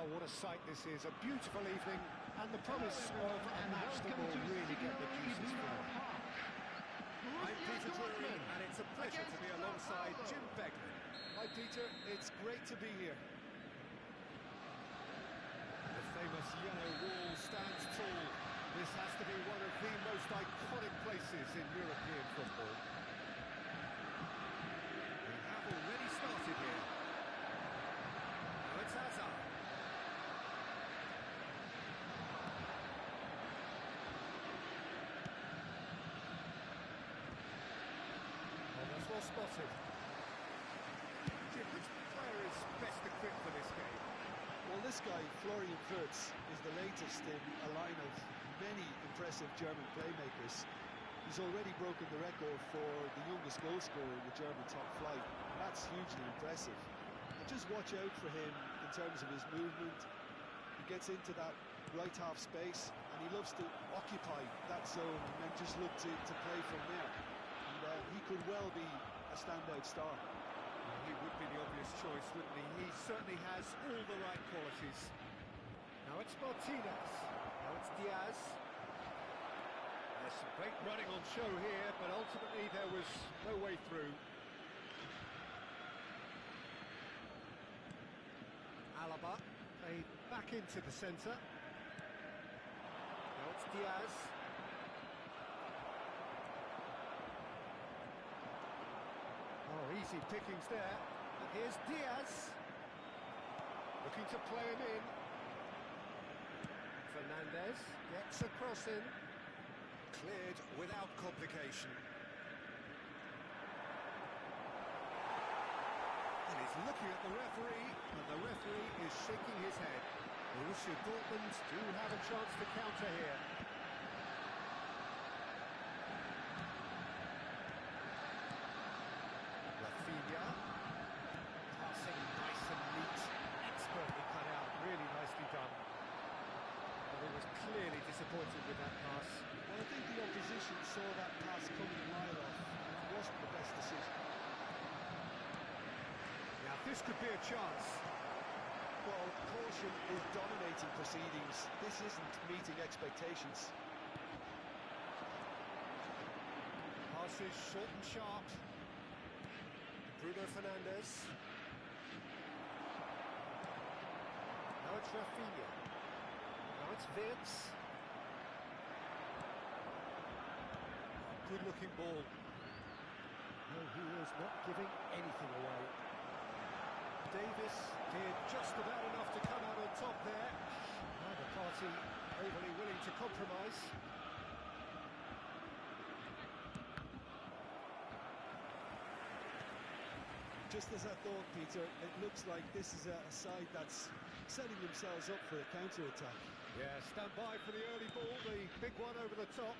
Well, what a sight this is. A beautiful evening, and the promise of a match that will really get the juices flowing. I'm Peter Drury, and it's a pleasure to be alongside Jim Beglin. Hi Peter, it's great to be here. The famous yellow wall stands tall. This has to be one of the most iconic places in European football. We have already started here. Now it's Hazard. Oh, that's well spotted. Jim, which player is best equipped for this game? Well, this guy, Florian Wirtz, is the latest in a line of many impressive German playmakers. He's already broken the record for the youngest goal scorer in the German top flight. That's hugely impressive. And just watch out for him in terms of his movement. He gets into that right half space and he loves to occupy that zone and then just look to play from there. And he could well be a standout star. He would be the obvious choice, wouldn't he? He certainly has all the right qualities. Now it's Martinez. Now it's Diaz. There's some great running on show here, but ultimately there was no way through. Alaba played back into the centre. Now it's Diaz. Oh, easy pickings there. And here's Diaz. Looking to play him in. Fernandez gets a cross in. Cleared without complication. And he's looking at the referee, and the referee is shaking his head. Borussia Dortmund do have a chance to counter here. Rafinha, passing nice and neat, expertly cut out, really nicely done. And he was clearly disappointed with that pass. Well, I think the opposition saw that pass coming a mile off, and it wasn't the best decision. Now, this could be a chance. Well, caution is dominating proceedings. This isn't meeting expectations. Pass is short and sharp. Bruno Fernandes. Now it's Rafinha. Now it's Wirtz. Good-looking ball. No, he is not giving anything away. Davis did just about enough to come out on top there. Neither party overly willing to compromise. Just as I thought, Peter, it looks like this is a side that's setting themselves up for a counter-attack. Yeah, stand by for the early ball, the big one over the top.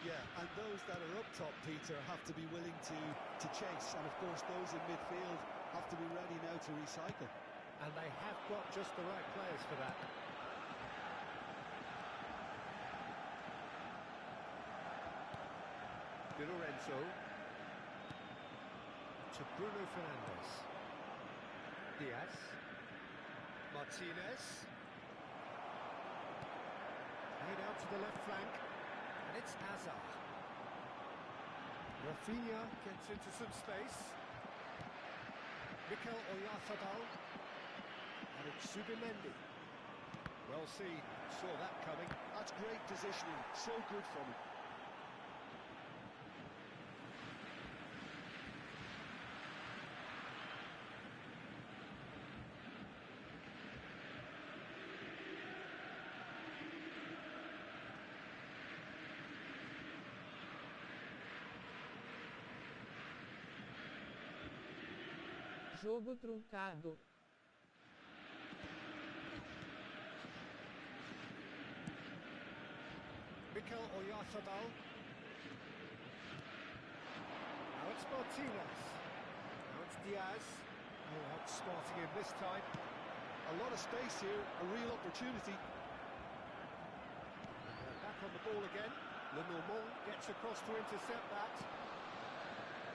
Yeah, and those that are up top, Peter, have to be willing to chase. And of course, those in midfield have to be ready now to recycle. And they have got just the right players for that. Di Lorenzo to Bruno Fernandes. Diaz. Martinez. Played out to the left flank. And it's Hazard. Rafinha gets into some space. Mikel Oyarzabal. And it's Subimendi. Well seen, saw that coming. That's great positioning, so good from him. Jogo truncado. Mikel Oyarzabal. Now it's Martinez. Now it's Diaz. Oh, outsmarting him this time. A lot of space here, a real opportunity. Back on the ball again. Lenormand gets across to intercept that.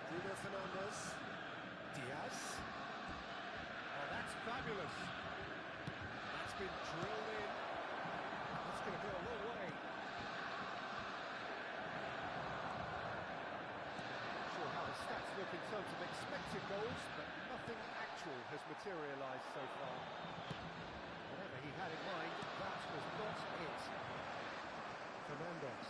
Bruno Fernandes. Diaz. Oh, that's fabulous. That's been terms of expected goals, but nothing actual has materialised so far. Whatever he had in mind, that was not it. Fernandes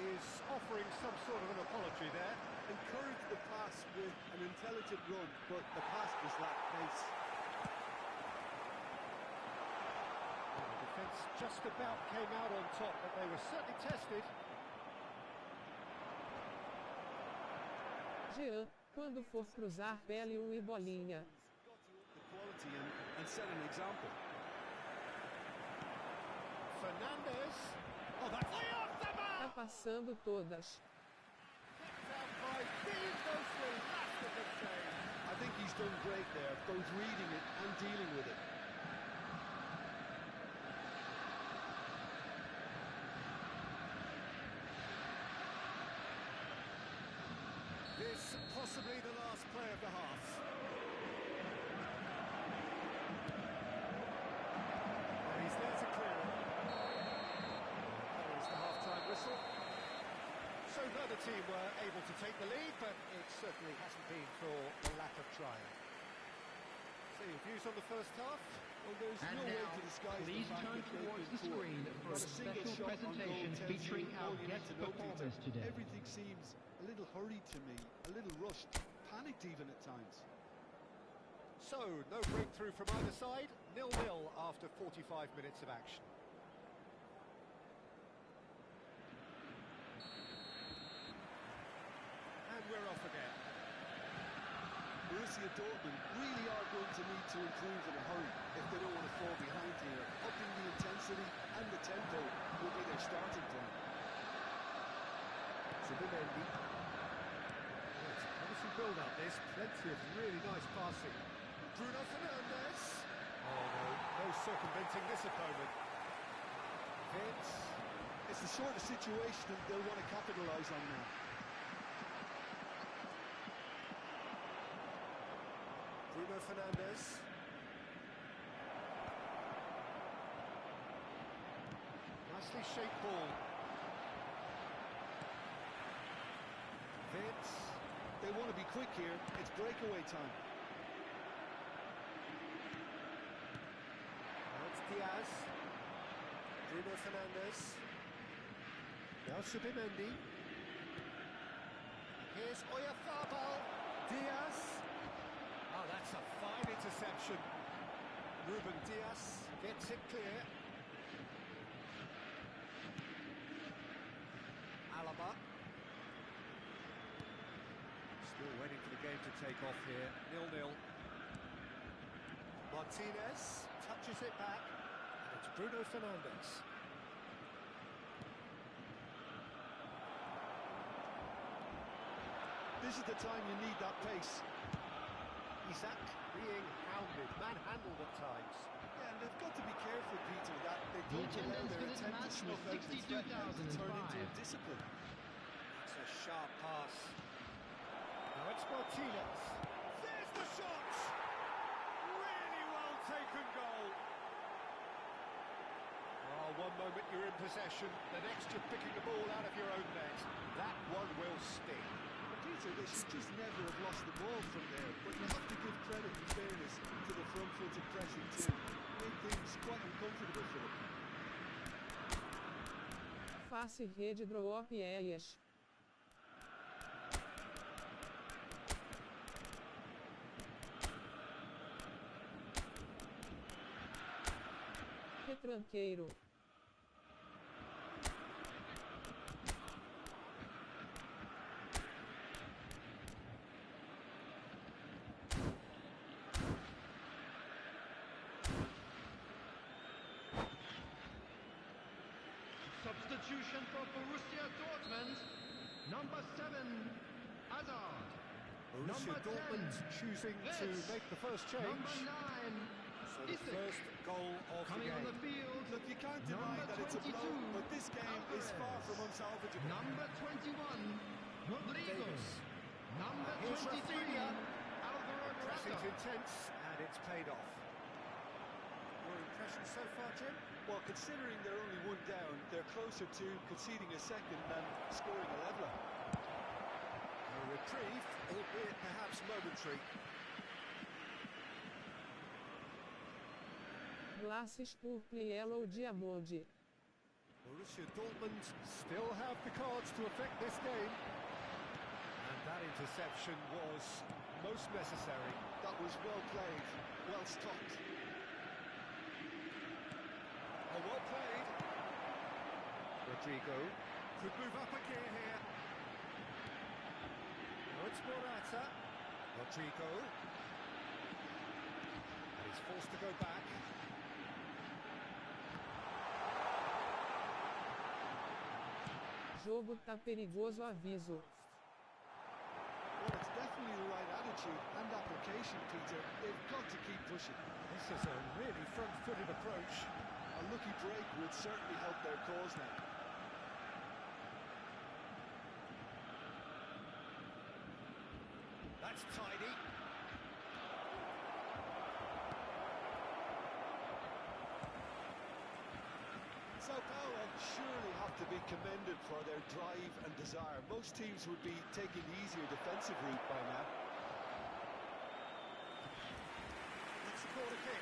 is offering some sort of an apology there. Encouraged the pass with an intelligent run, but the pass just lacked pace. The defence just about came out on top, but they were certainly tested. Jean, quando for cruzar pele e bolinha. The quality and set an example. Fernandes. Oh, that's Tá passando todas. I think he's done great there, both reading it and dealing with it. This possibly the last play of the half. Well, he's there to clear it. There is the half-time whistle. So neither team were able to take the lead, but it certainly hasn't been for the lack of trying. So your views on the first half? Well, there's And no way now, to disguise please the fact turn that they've towards been the poor. screen for a Not single special shot on goal presentation tells featuring you our all you need guest to know, performers Peter. today. Everything seems a little hurried to me, a little rushed, panicked even at times. So, no breakthrough from either side, 0-0 after 45 minutes of action. And we're off again. Borussia Dortmund really are going to need to improve in a hurry if they don't want to fall behind here. Upping the intensity and the tempo will be their starting point. Zubimendi. Oh, it's a promising build-up, this. Plenty of really nice passing. Bruno Fernandes. Oh, no circumventing this opponent. Vince. It's the sort of situation they'll want to capitalise on now. Bruno Fernandes. Nicely shaped ball. Vince. They want to be quick here. It's breakaway time. Now it's Diaz. Bruno Fernandes. Now Zubimendi. Here's Oyarzabal. Diaz. Oh, that's a fine interception. Ruben Diaz gets it clear. Alaba. Still waiting for the game to take off here. 0-0. Martinez touches it back. And it's Bruno Fernandes. This is the time you need that pace. Isak being hounded, manhandled at times. Yeah, and they've got to be careful, Peter, that they The don't allow attendance their for this attempt to match snuff was out the threat and to turn into 62,005. indiscipline. It's a sharp pass. Now it's Martinez. There's the shot! Really well taken goal. Oh, one moment you're in possession, the next you're picking the ball out of your own net. That one will sting. Peter, they should just never have lost the ball from there, but you have to give credit and fairness to the front-footed pressing team. Made things quite uncomfortable for them. Face rede drop Elias. Retranqueiro. Substitution for Borussia Dortmund, number 7, Hazard. Borussia Number 10, Dortmund choosing to Vince. make the first change. Number 9, So the Isak. first goal of the Coming on game. the field, Look, you can't deny number that it's a 22, blow, but this game is far Alvarez. from unsalvageable. Number 21, Rodrigo. Davis. Number Here's 23, Rafinha. Alvaro Pressing's Morata. intense, and it's paid off. Your impression so far, Jim? Well, considering they're only one down, they're closer to conceding a second than scoring a leveller. No reprieve, albeit perhaps momentary. Glasses Purple Yellow Diamond. Borussia Dortmund still have the cards to affect this game. And that interception was most necessary. That was well played, well stopped. Oh, well played. Rodrigo could move up a gear here. Now it's Morata. Rodrigo. And he's forced to go back. Jogo tá perigoso, aviso. Well, it's definitely the right attitude and application, Peter. They've got to keep pushing. This is a really front-footed approach. A lucky break would certainly help their cause now. That's tidy. Sao Paulo surely have to be commended for their drive and desire. Most teams would be taking the easier defensive route by now. That's the corner kick.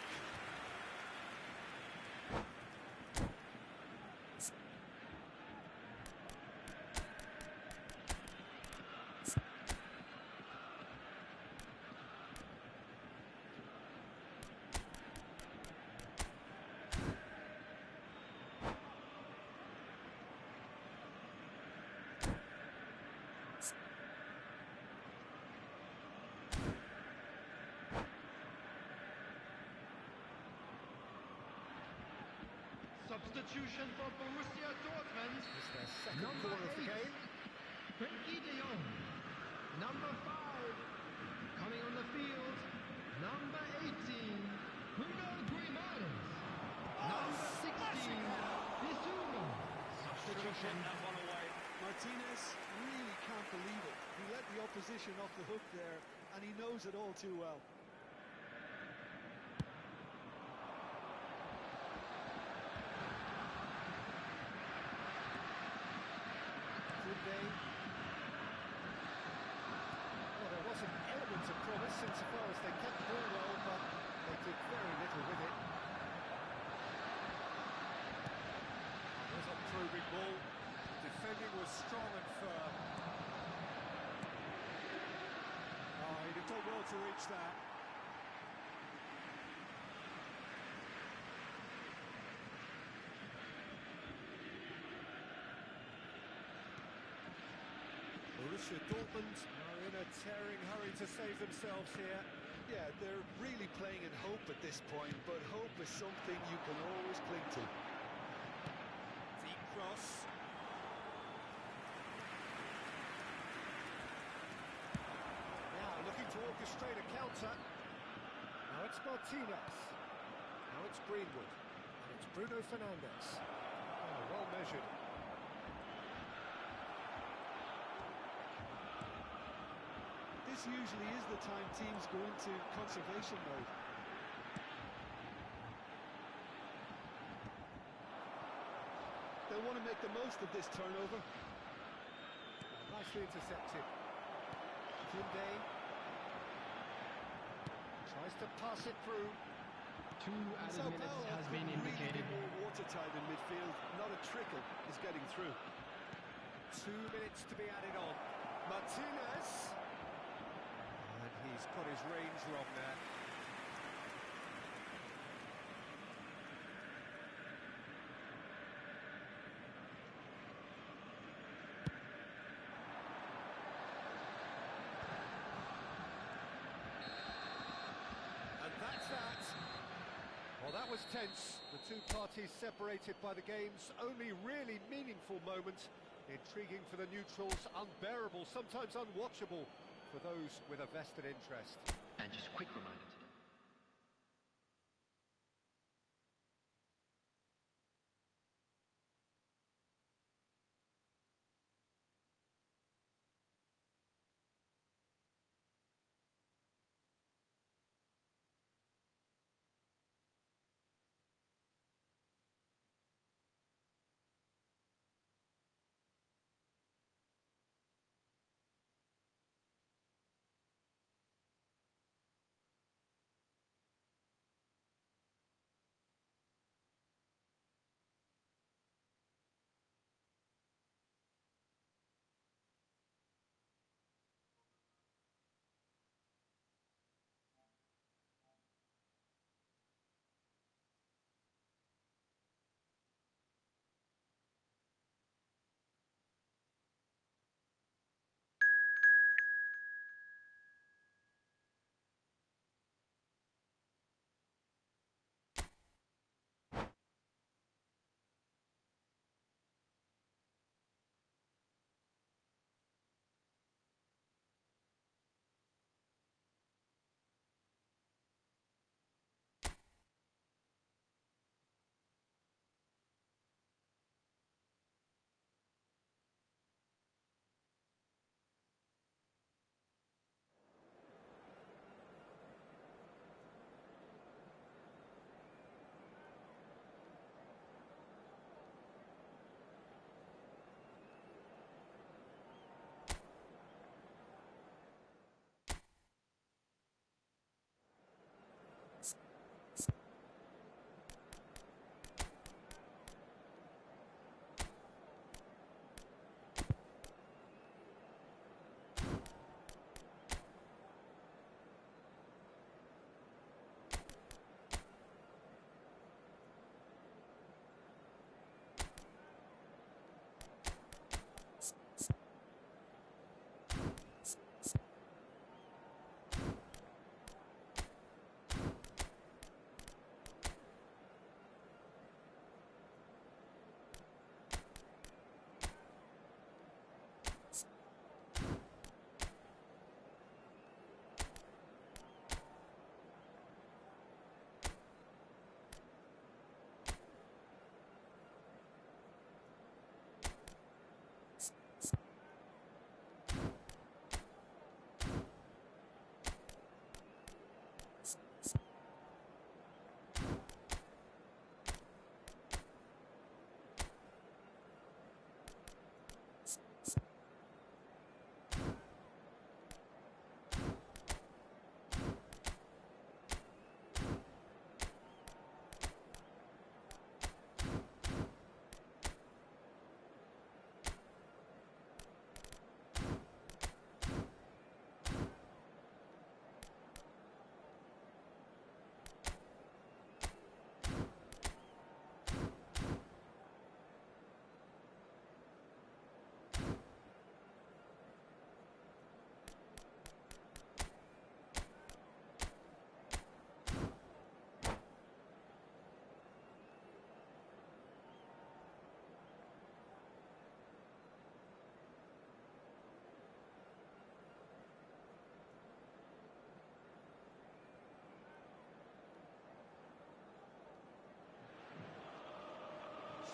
Substitution for Borussia Dortmund. It's their second Number corner of the 8, game. Frenkie de Jong. Number 5, coming on the field, number 18, Bruno Grimaldes. Number 16, Bissouma. Substitution. That one away. Martinez really can't believe it. He let the opposition off the hook there, and he knows it all too well. Well, there was an element of promise insofar as they kept the ball well, but they did very little with it. There's a probing ball. Defending was strong and firm. Oh, he'd have done well to reach that. Borussia Dortmund are in a tearing hurry to save themselves here. Yeah, they're really playing in hope at this point, but hope is something you can always cling to. Deep cross. Now looking to orchestrate a counter. Now it's Martinez. Now it's Greenwood. And it's Bruno Fernandes. Oh, well measured. This usually is the time teams go into conservation mode. They want to make the most of this turnover. Nicely intercepted. Koundé tries to pass it through. 2 Sao added minutes Paulo has been could really indicated. be more watertight in midfield. Not a trickle is getting through. 2 minutes to be added on. Martinez. And he's put his range wrong there. And that's that. Well, that was tense. The two parties separated by the game's only really meaningful moment. Intriguing for the neutrals, unbearable, sometimes unwatchable for those with a vested interest. And just a quick reminder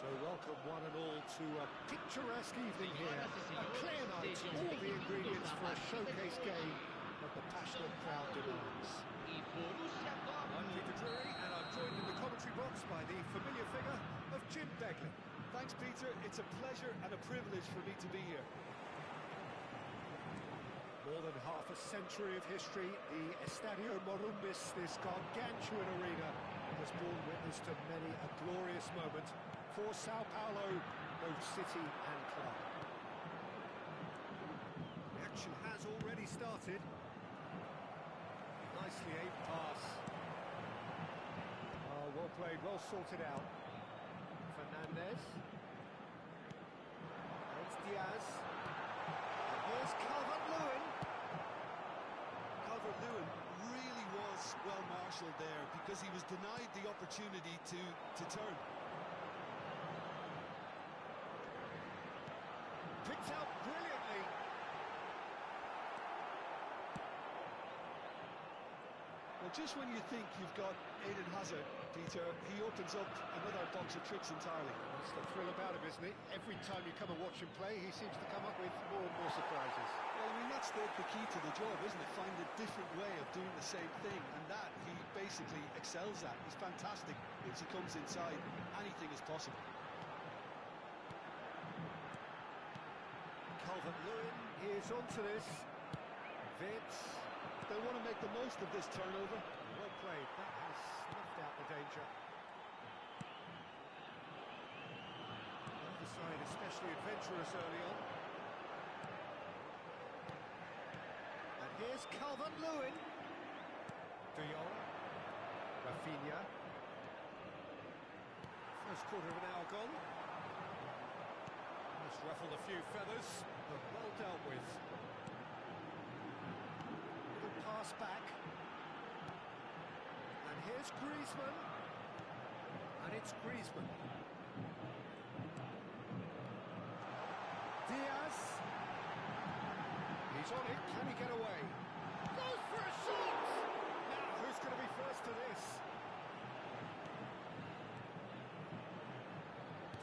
So welcome one and all to a picturesque evening here. A clear night, all the ingredients for a showcase game that the passionate crowd demands. I'm Peter Drury, and I'm joined in the commentary box by the familiar figure of Jim Beglin. Thanks, Peter. It's a pleasure and a privilege for me to be here. More than half a century of history, the Estadio Morumbis, this gargantuan arena, has borne witness to many a glorious moment for Sao Paulo, both city and club. The action has already started. Nicely aimed pass. Oh, well played, well sorted out. Fernandez. Now it's Diaz. And here's Calvert-Lewin. Calvert-Lewin really was well marshalled there because he was denied the opportunity to turn. Picked out brilliantly. Well, just when you think you've got Eden Hazard, Peter, he opens up another box of tricks entirely. That's the thrill about him, isn't it? Every time you come and watch him play, he seems to come up with more and more surprises. Well, I mean, that's the key to the job, isn't it? Find a different way of doing the same thing, and that he basically excels at. He's fantastic. Once he comes inside, anything is possible. Calvert-Lewin is onto this. Vince. They want to make the most of this turnover. Well played. That has snuffed out the danger. Neither side especially adventurous early on. And here's Calvert-Lewin. De Jong. Rafinha. First quarter of an hour gone. Just ruffled a few feathers, but well dealt with. Little pass back. And here's Griezmann. And it's Griezmann. Diaz. He's on it. Can he get away? Goes for a shot! Now, who's going to be first to this?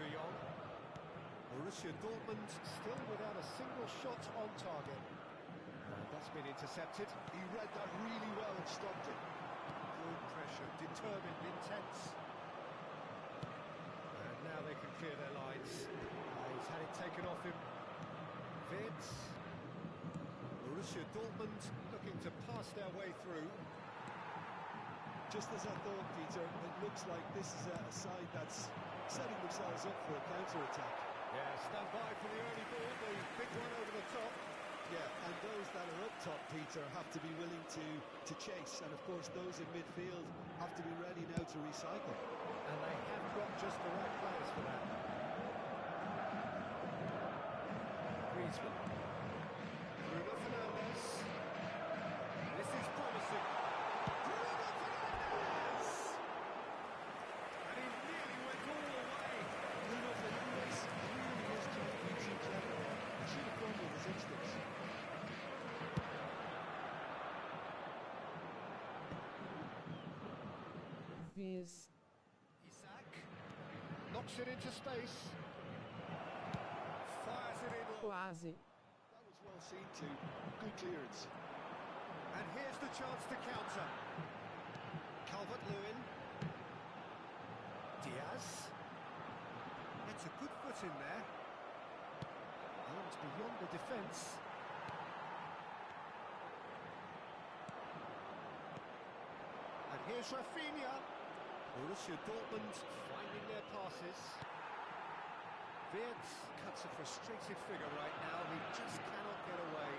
De Jong. Borussia Dortmund still without a single shot on target. That's been intercepted. He read that really well and stopped it. Good pressure, determined, intense. And now they can clear their lines. He's had it taken off him. Vince. Borussia Dortmund looking to pass their way through. Just as I thought, Peter, it looks like this is a side that's setting themselves up for a counter-attack. Yeah, stand by for the early ball, the big one over the top. Yeah, and those that are up top, Peter, have to be willing to chase. And of course, those in midfield have to be ready now to recycle. And they have got just the right players for that. Griezmann. Bruno Fernandez. This is promising. Bruno Fernandez! And he really went all the way. Bruno Fernandez really is trying to be too clever. He should have gone with his instincts. Viz. Isak knocks it into space. Fires it in. Quase. That was well seen too. Good clearance. And here's the chance to counter. Calvert-Lewin. Diaz. It's a good foot in there. Oh, it's beyond the defence. And here's Rafinha. Borussia Dortmund finding their passes. Wirtz cuts a frustrated figure right now. He just cannot get away.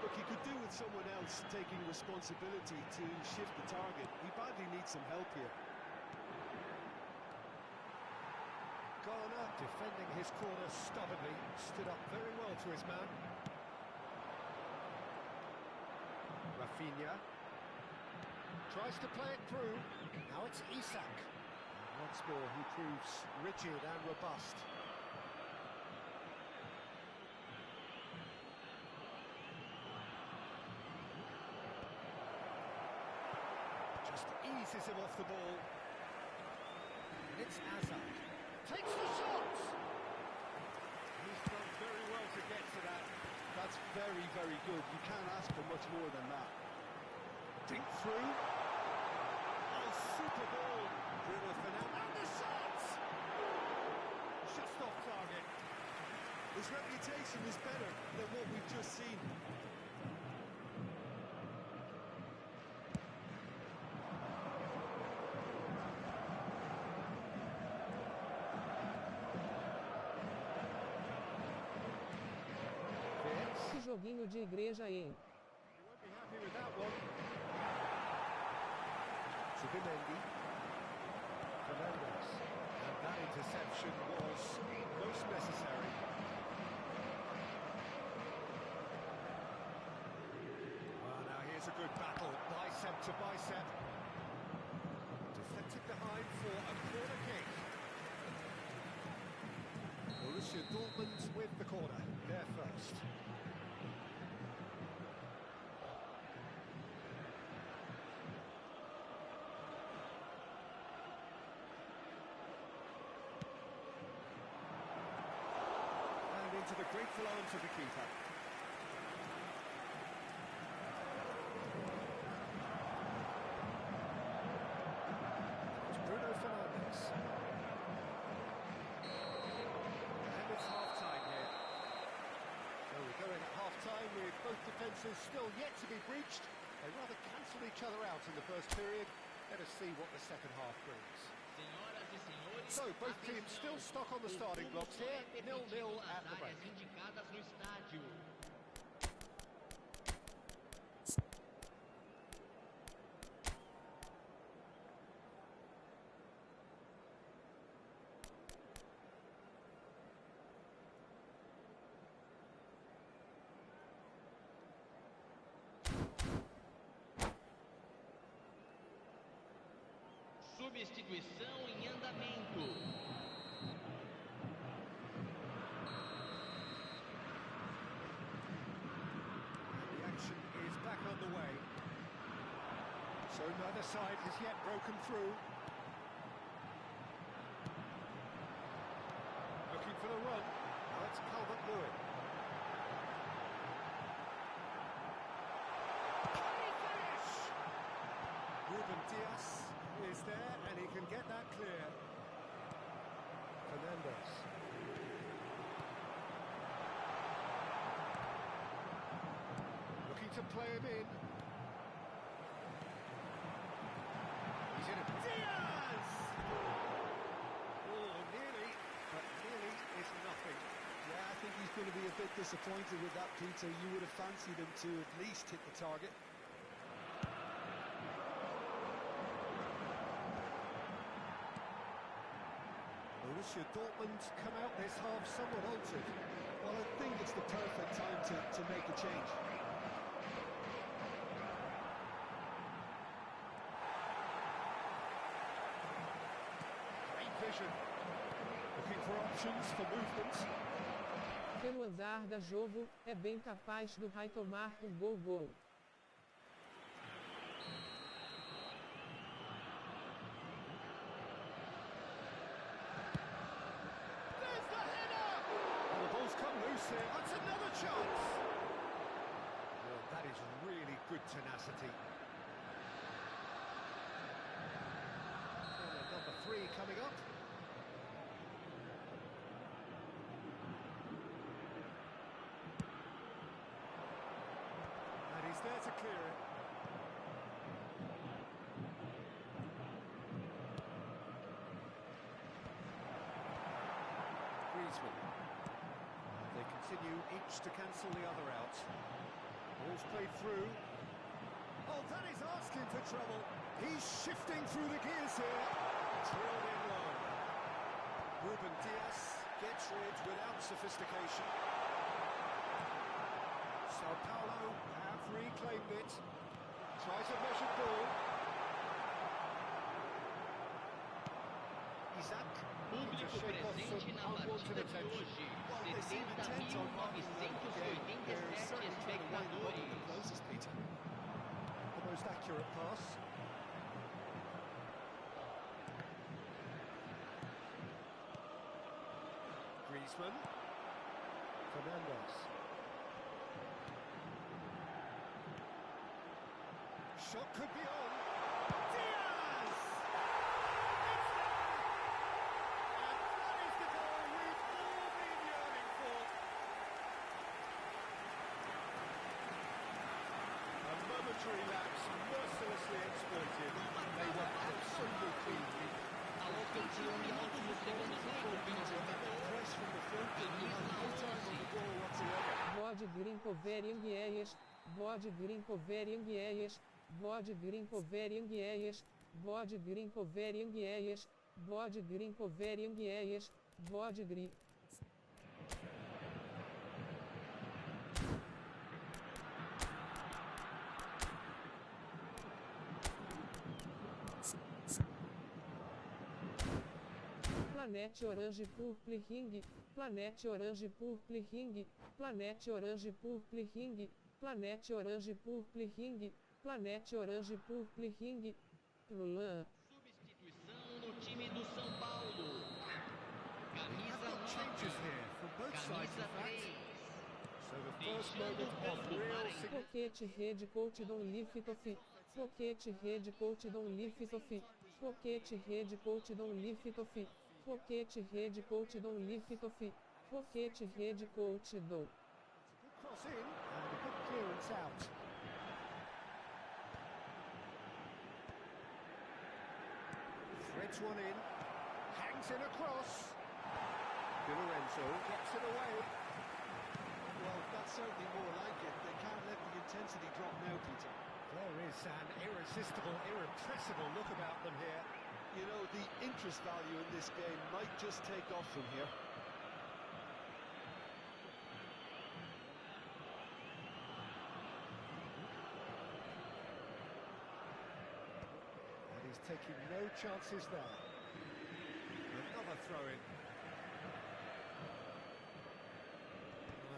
Look, he could do with someone else taking responsibility to shift the target. He badly needs some help here. Garner defending his corner stubbornly, stood up very well to his man. Rafinha tries to play it through. Now it's Isak. And once more he proves rigid and robust. Just eases him off the ball. And it's Hazard. Takes the shot! He's done very well to get to that. That's very, very good. You can't ask for much more than that. Dink through. Oh, super ball. Bruno Fernandes. And the shot! Just off target. His reputation is better than what we've just seen. Que joguinho de igreja, hein? You won't be happy with that one. Zubimendi. Fernandes. And that interception was most necessary. Well, now here's a good battle, bicep to bicep. Deflected behind for a corner kick. Borussia Dortmund with the corner, they're first. To the grateful arms of the keeper. It's Bruno Fernandes. And it's half-time here. So we go in at half-time with both defences still yet to be breached. They rather cancel each other out in the first period. Let us see what the second half brings. So, both teams still stuck on the starting blocks here, 0-0 at the break. Substituição em andamento. The action is back underway. So neither side has yet broken through. Looking for the run. Now it's Calvert-Lewin. Can he finish? Ruben Dias is there and he can get that clear. Fernandes. Looking to play him in. He's in it. Diaz! Oh, nearly, but nearly is nothing. Yeah, I think he's going to be a bit disappointed with that, Peter. You would have fancied him to at least hit the target. Borussia Dortmund come out this half somewhat altered. Well, I think it's the perfect time to make a change. Great vision. Looking for options for movement. Pelo andar da jogo, é bem capaz do RAI tomar um gol. That's another chance. Well, that is really good tenacity. And number 3 coming up. And he's there to clear it. Griezmann. They continue each to cancel the other out. Ball's played through. Oh, that is asking for trouble. He's shifting through the gears here. Drilled in low. Ruben Dias gets rid without sophistication. Sao Paulo have reclaimed it. Tries a measured ball. Isaac. Público presente na partida de hoje, 70.987 espectadores. The most accurate pass. Griezmann. Fernandes. Shot could be on. Diaz! It's there! And that is the goal we've all been yearning for. A momentary lapse mercilessly exploited. They were absolutely Aos 21 minutos do segundo tempo, Press from the front, and you have no time on the ball whatsoever. Bode Grinkoverianguies, Bode Grinkoverianguies, Bode Grinkoverianguies, Bode Grinkoverianguies, Bode Grinkoverianguies, Bode Gri. Planete Orange Purple Ring, Planete Orange Purple Ring, Planete Orange Purple Ring, Planete Orange Purple Ring, Planete Orange Purple Ring. substituição no time do São Paulo. Camisa changes 9, here from both sides, in camisa fact. 3. So the first Deixando moment o of campo real para significance. Pocket Red Coach Don Liftoff, Pocket Red Coach Don Liftoff, Pocket Red Coach Don Liftoff, Pocket Red Coach Don Liftoff, Pocket Red Coach Don. Cross in and a good clearance out. Threads one in, hangs in across. Di Lorenzo gets it away. Well, that's certainly more like it. They can't let the intensity drop now, Peter. There is an irresistible, irrepressible look about them here. You know, the interest value in this game might just take off from here. And he's taking no chances there. Another throw-in.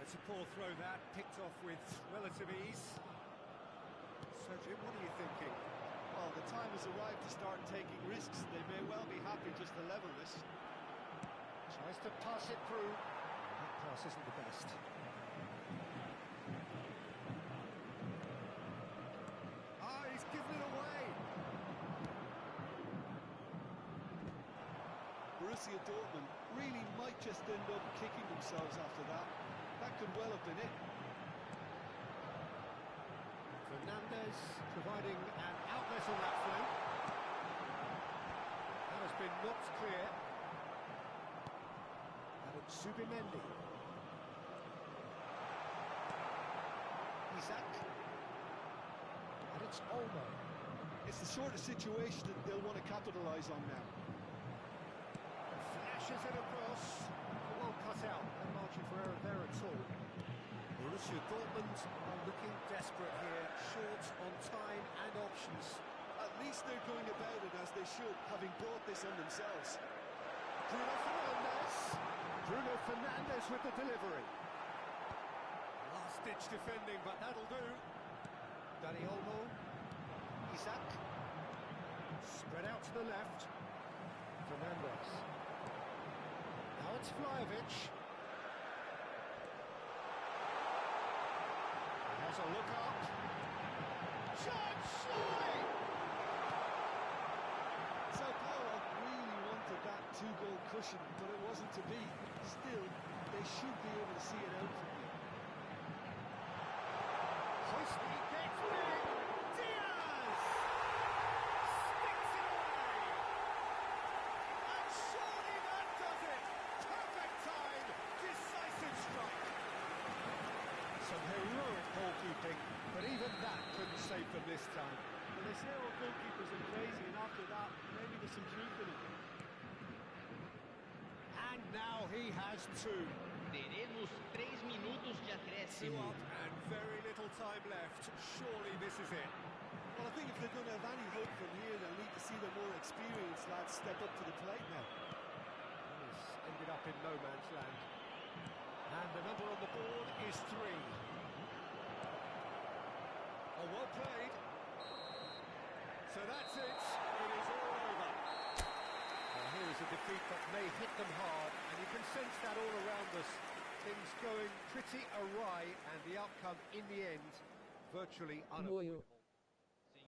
It's a poor throw that, picked off with relative ease. So Jim, what are you thinking? Well, the time has arrived to start taking risks. They may well be happy just to level this. Tries to pass it through. That pass isn't the best. Ah, he's given it away. Borussia Dortmund really might just end up kicking themselves after that. That could well have been it. Fernandes providing an outlet on that flank. That has been knocked clear. And it's Zubimendi. Isaac. And it's Olmo. It's the sort of situation that they'll want to capitalise on now. Flashes it across. Well cut out. No margin for error there at all. Borussia Dortmund are looking desperate here, short on time and options. At least they're going about it as they should, having brought this on themselves. Bruno Fernandes. Bruno Fernandes with the delivery. Last-ditch defending, but that'll do. Dani Olmo. Isaac. Spread out to the left. Fernandes. Now it's Vlahovic. Has a look up. Shot, surely! Sao Paulo really wanted that two-goal cushion, but it wasn't to be. Still, they should be able to see it out from here. Hoisty gets big. Diaz! Sticks it away! And surely that does it! Perfect time! Decisive strike! Some heroic goalkeeping, but even that couldn't save them this time. Well, they say all goalkeepers are crazy, and after that, maybe there's some truth in it. And now he has two. Teremos 3 minutos de Two acréscimo. up and very little time left. Surely this is it. Well, I think if they're going to have any hope from here, they'll need to see the more experienced lads step up to the plate now. This ended up in no man's land. And the number on the board is 3. Oh, well played. So that's it. It is all over. Well, here is a defeat that may hit them hard, and you can sense that all around going pretty awry, and the outcome in the end virtually unavoidable. Boio.